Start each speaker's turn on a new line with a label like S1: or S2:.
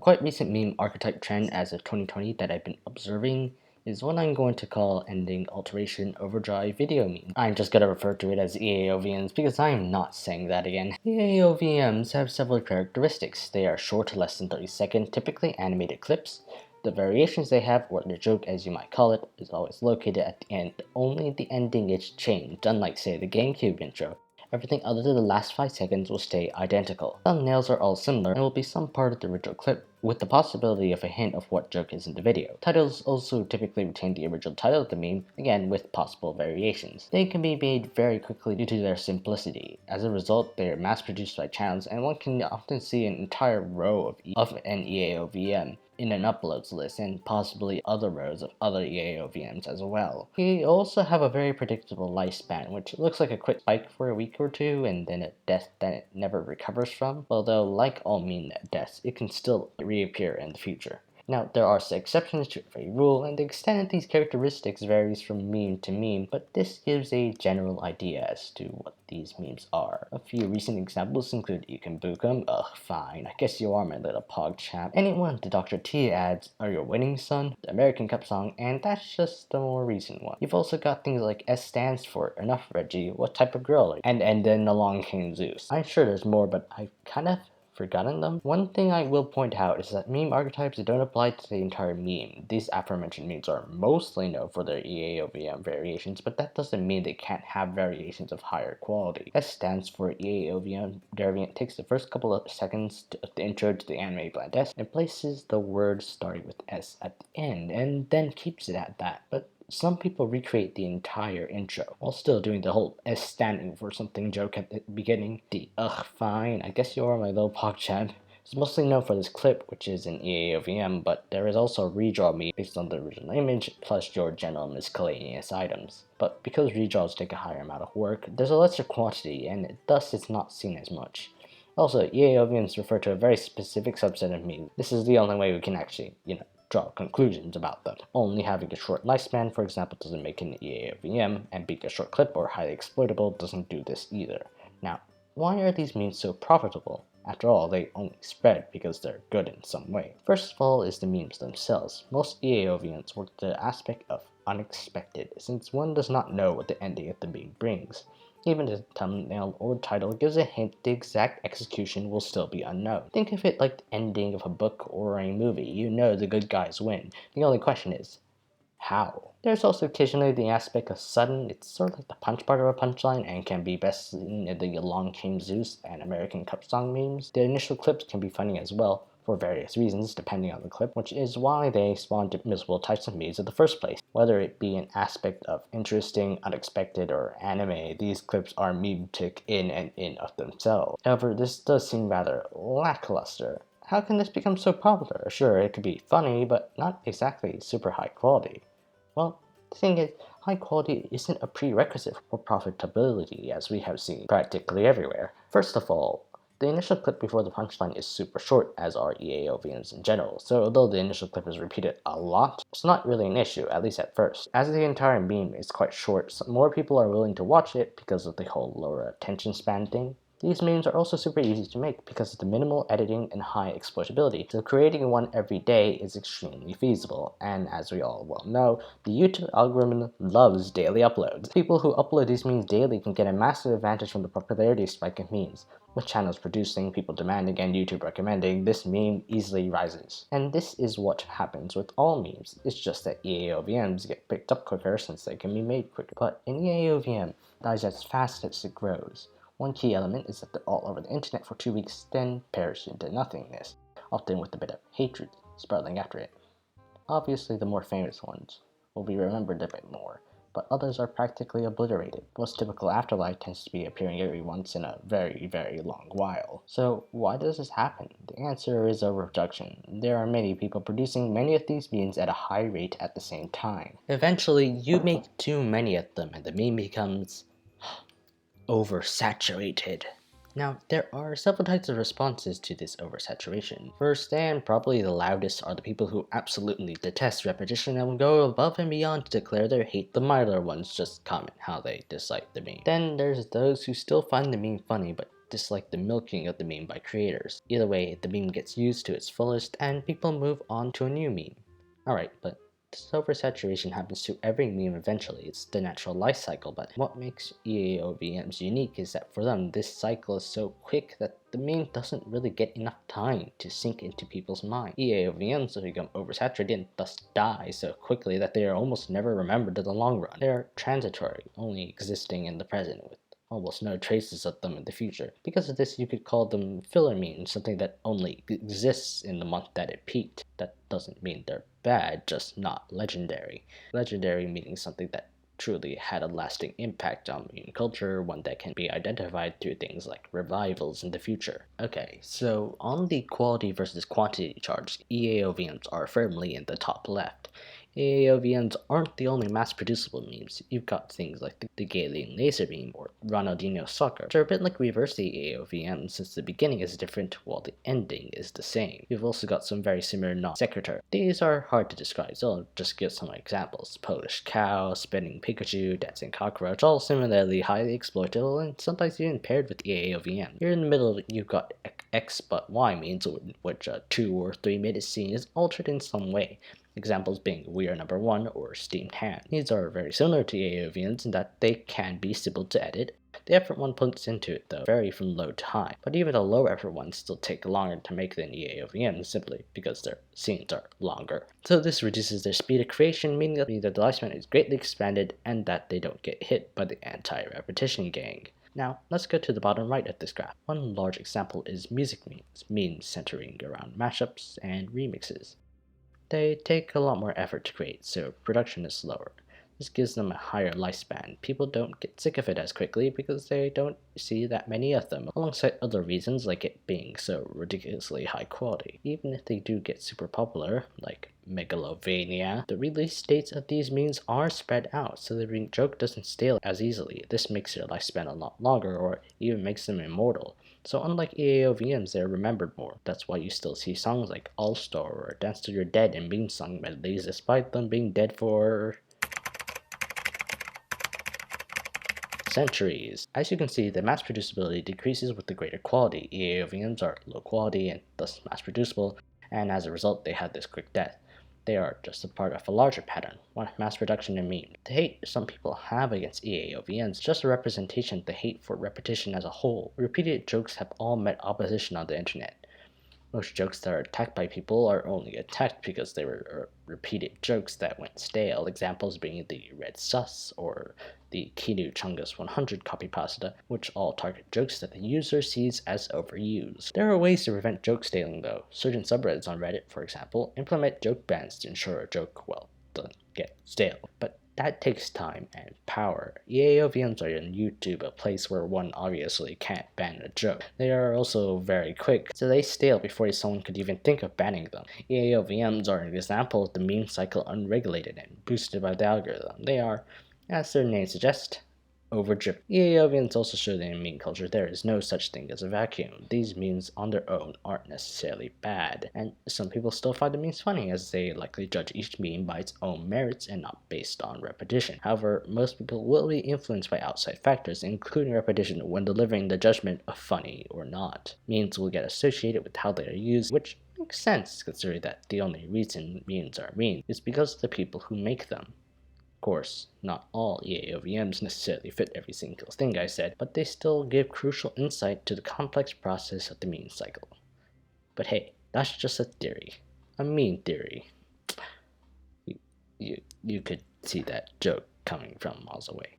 S1: quite recent meme archetype trend as of 2020 that I've been observing is what I'm going to call ending Alteration Overdrive Video Memes. I'm just gonna refer to it as EAOVMs because I'm not saying that again. EAOVMs have several characteristics. They are short, less than 30-second, typically animated clips. The variations they have, or the joke as you might call it, is always located at the end. Only the ending is changed, unlike say the GameCube intro. Everything other than the last 5 seconds will stay identical. Thumbnails are all similar and will be some part of the original clip, with the possibility of a hint of what joke is in the video. Titles also typically retain the original title of the meme, again with possible variations. They can be made very quickly due to their simplicity. As a result, they are mass-produced by channels, and one can often see an entire row of an EAOVM in an uploads list, and possibly other rows of other EAOVMs as well. We also have a very predictable lifespan, which looks like a quick spike for a week or two and then a death that it never recovers from, although like all meme deaths, it can still reappear in the future. Now, there are exceptions to every rule, and the extent of these characteristics varies from meme to meme, but this gives a general idea as to what these memes are. A few recent examples include Eekum Bookum, ugh fine, I guess you are my little pogchamp, anyone the Dr. T ads, are your winning son, the American Cup song, and that's just the more recent one. You've also got things like S stands for enough Reggie, what type of girl are you? And then along came Zeus. I'm sure there's more, but I've kind of forgotten them. One thing I will point out is that meme archetypes don't apply to the entire meme. These aforementioned memes are mostly known for their EAOVM variations, but that doesn't mean they can't have variations of higher quality. S stands for EAOVM variant takes the first couple of seconds of the intro to the anime Blind S and places the word starting with S at the end, and then keeps it at that. But some people recreate the entire intro while still doing the whole S standing for something joke at the beginning. The ugh fine, I guess you are my little pogchamp is mostly known for this clip, which is an EAOVM, but there is also a redraw meme based on the original image plus your general miscellaneous items. But because redraws take a higher amount of work, there's a lesser quantity and thus it's not seen as much. Also, EAOVMs refer to a very specific subset of memes. This is the only way we can actually, draw conclusions about them. Only having a short lifespan, for example, doesn't make an EAOVM, and being a short clip or highly exploitable doesn't do this either. Now, why are these memes so profitable? After all, they only spread because they're good in some way. First of all is the memes themselves. Most EAOVMs work the aspect of unexpected, since one does not know what the ending of the meme brings. Even the thumbnail or title gives a hint the exact execution will still be unknown. Think of it like the ending of a book or a movie. You know the good guys win. The only question is, how? There's also occasionally the aspect of sudden. It's sort of like the punch part of a punchline and can be best seen in the Along Came Zeus and American Cup song memes. The initial clips can be funny as well, for various reasons depending on the clip, which is why they spawned multiple types of memes in the first place. Whether it be an aspect of interesting, unexpected, or anime, these clips are memetic in and in of themselves. However, this does seem rather lackluster. How can this become so popular? Sure, it could be funny, but not exactly super high quality. Well, the thing is, high quality isn't a prerequisite for profitability, as we have seen practically everywhere. First of all, the initial clip before the punchline is super short, as are EAOVMs in general, so although the initial clip is repeated a lot, it's not really an issue, at least at first. As the entire meme is quite short, so more people are willing to watch it because of the whole lower attention span thing. These memes are also super easy to make because of the minimal editing and high exploitability, so creating one every day is extremely feasible, and as we all well know, the YouTube algorithm loves daily uploads. People who upload these memes daily can get a massive advantage from the popularity spike of memes. With channels producing, people demanding, and YouTube recommending, this meme easily rises. And this is what happens with all memes, it's just that EAOVMs get picked up quicker since they can be made quicker. But an EAOVM dies as fast as it grows. One key element is that they're all over the internet for 2 weeks, then perish into nothingness, often with a bit of hatred sprouting after it. Obviously, the more famous ones will be remembered a bit more, but others are practically obliterated. Most typical afterlife tends to be appearing every once in a very, very long while. So why does this happen? The answer is overproduction. There are many people producing many of these memes at a high rate at the same time. Eventually, you make too many of them and the meme becomes oversaturated. Now, there are several types of responses to this oversaturation. First, and probably the loudest, are the people who absolutely detest repetition and will go above and beyond to declare their hate. The milder ones just comment how they dislike the meme. Then there's those who still find the meme funny but dislike the milking of the meme by creators. Either way, the meme gets used to its fullest and people move on to a new meme. Alright, but this oversaturation happens to every meme eventually. It's the natural life cycle, but what makes EAOVMs unique is that for them, this cycle is so quick that the meme doesn't really get enough time to sink into people's mind. EAOVMs become oversaturated and thus die so quickly that they are almost never remembered in the long run. They are transitory, only existing in the present with almost no traces of them in the future. Because of this, you could call them filler memes, something that only exists in the month that it peaked. That doesn't mean they're bad, just not legendary. Legendary meaning something that truly had a lasting impact on meme culture, one that can be identified through things like revivals in the future. Okay, so on the quality versus quantity charts, EAOVMs are firmly in the top left. EAOVMs aren't the only mass-producible memes. You've got things like the Galen laser meme or Ronaldinho soccer, which are a bit like reverse EAOVMs since the beginning is different while the ending is the same. You've also got some very similar non-sequitur. These are hard to describe, so I'll just give some examples. Polish cow, spinning Pikachu, dancing cockroach, all similarly highly exploitable and sometimes even paired with EAOVM. Here in the middle, you've got X but Y memes, in which a 2 or 3 minute scene is altered in some way. Examples being We Are Number 1 or Steamed Hand. These are very similar to EAOVMs in that they can be simple to edit. The effort one puts into it, though, vary from low to high, but even the low effort ones still take longer to make than EAOVMs simply because their scenes are longer. So this reduces their speed of creation, meaning that the lifespan is greatly expanded and that they don't get hit by the anti-repetition gang. Now, let's go to the bottom right of this graph. One large example is music memes centering around mashups and remixes. They take a lot more effort to create, so production is slower. This gives them a higher lifespan. People don't get sick of it as quickly because they don't see that many of them, alongside other reasons like it being so ridiculously high quality. Even if they do get super popular, like Megalovania, the release dates of these memes are spread out, so the joke doesn't stale as easily. This makes their lifespan a lot longer, or even makes them immortal. So unlike EAOVMs, they're remembered more. That's why you still see songs like All Star or Dance Till You're Dead in meme song medleys, despite them being dead for centuries. As you can see, the mass producibility decreases with the greater quality. EAOVMs are low quality and thus mass producible, and as a result they have this quick death. They are just a part of a larger pattern, one of mass production in memes. The hate some people have against EAOVMs is just a representation of the hate for repetition as a whole. Repeated jokes have all met opposition on the internet. Most jokes that are attacked by people are only attacked because they were repeated jokes that went stale, examples being the Red Sus or the Kinu Chungus 100 copy pasta, which all target jokes that the user sees as overused. There are ways to prevent joke staling though. Certain subreddits on Reddit, for example, implement joke bans to ensure a joke, well, doesn't get stale. But that takes time and power. EAOVMs are on YouTube, a place where one obviously can't ban a joke. They are also very quick, so they stale before someone could even think of banning them. EAOVMs are an example of the meme cycle unregulated and boosted by the algorithm. They are, as their name suggests, overdriven. EAOVMs also show that in meme culture there is no such thing as a vacuum. These memes on their own aren't necessarily bad, and some people still find the memes funny as they likely judge each meme by its own merits and not based on repetition. However, most people will be influenced by outside factors, including repetition, when delivering the judgment of funny or not. Memes will get associated with how they are used, which makes sense considering that the only reason memes are memes is because of the people who make them. Of course, not all EAOVMs necessarily fit every single thing I said, but they still give crucial insight to the complex process of the meme cycle. But hey, that's just a theory. A meme theory. You could see that joke coming from miles away.